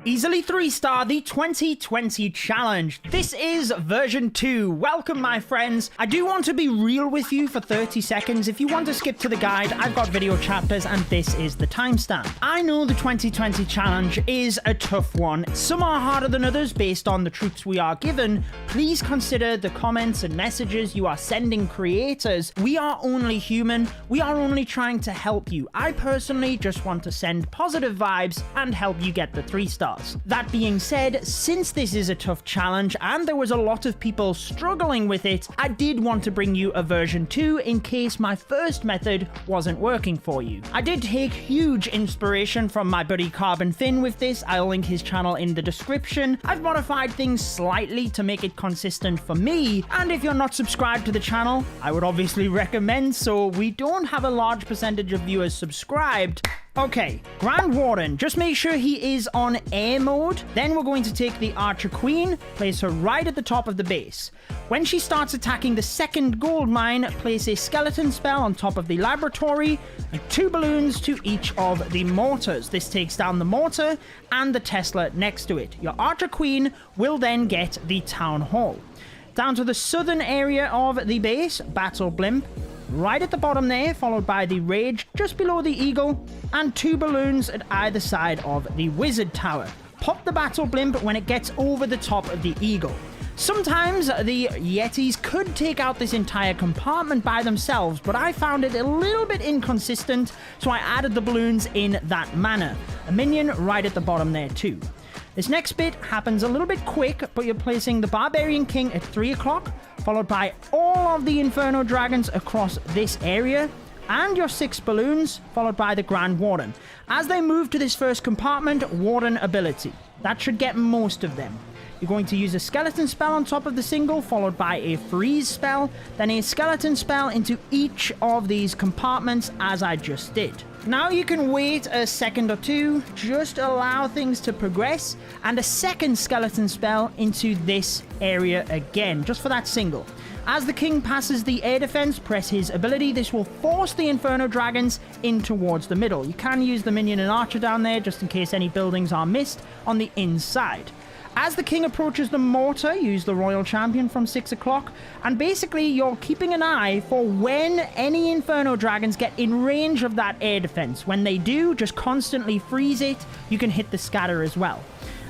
Easily 3-star the 2020 challenge. This is version 2. Welcome, my friends. I do want to be real with you for 30 seconds. If you want to skip to the guide, I've got video chapters and this is the timestamp. I know the 2020 challenge is a tough one. Some are harder than others based on the troops we are given. Please consider the comments and messages you are sending creators. We are only human. We are only trying to help you. I personally just want to send positive vibes and help you get the 3 stars. That being said, since this is a tough challenge and there was a lot of people struggling with it, I did want to bring you a version 2 in case my first method wasn't working for you. I did take huge inspiration from my buddy Carbon Finn with this. I'll link his channel in the description. I've modified things slightly to make it consistent for me, and if you're not subscribed to the channel, I would obviously recommend so we don't have a large percentage of viewers subscribed. Okay, Grand Warden, just make sure he is on air mode. Then we're going to take the Archer Queen, place her right at the top of the base. When she starts attacking the second gold mine, place a skeleton spell on top of the laboratory and 2 balloons to each of the mortars. This takes down the mortar and the Tesla next to it. Your Archer Queen will then get the Town Hall. Down to the southern area of the base, Battle Blimp. Right at the bottom there, followed by the Rage just below the Eagle, and 2 balloons at either side of the Wizard Tower. Pop the Battle Blimp when it gets over the top of the Eagle. Sometimes the Yetis could take out this entire compartment by themselves, but I found it a little bit inconsistent, so I added the balloons in that manner. A minion right at the bottom there too. This next bit happens a little bit quick, but you're placing the Barbarian King at 3 o'clock, followed by all of the Inferno Dragons across this area, and your 6 balloons, followed by the Grand Warden. As they move to this first compartment, Warden ability. That should get most of them. You're going to use a skeleton spell on top of the single, followed by a freeze spell, then a skeleton spell into each of these compartments as I just did. Now you can wait a second or two, just allow things to progress, and a second skeleton spell into this area again, just for that single. As the king passes the air defense, press his ability. This will force the Inferno Dragons in towards the middle. You can use the minion and archer down there, just in case any buildings are missed on the inside. As the king approaches the mortar, use the Royal Champion from 6 o'clock, and basically you're keeping an eye for when any Inferno Dragons get in range of that air defense. When they do, just constantly freeze it. You can hit the scatter as well.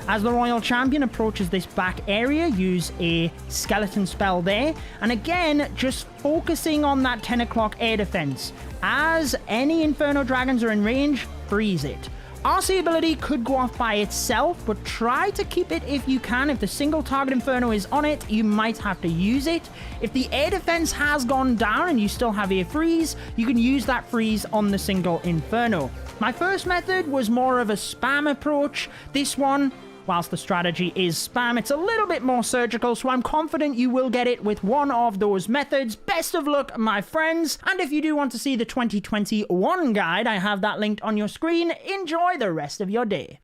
As the Royal Champion approaches this back area, use a skeleton spell there, and again, just focusing on that 10 o'clock air defense. As any Inferno Dragons are in range, freeze it. RC ability could go off by itself, but try to keep it if you can. If the single target Inferno is on it, you might have to use it. If the air defense has gone down and you still have a freeze, you can use that freeze on the single Inferno. My first method was more of a spam approach. This one, whilst the strategy is spam, it's a little bit more surgical, so I'm confident you will get it with one of those methods. Best of luck, my friends. And if you do want to see the 2021 guide, I have that linked on your screen. Enjoy the rest of your day.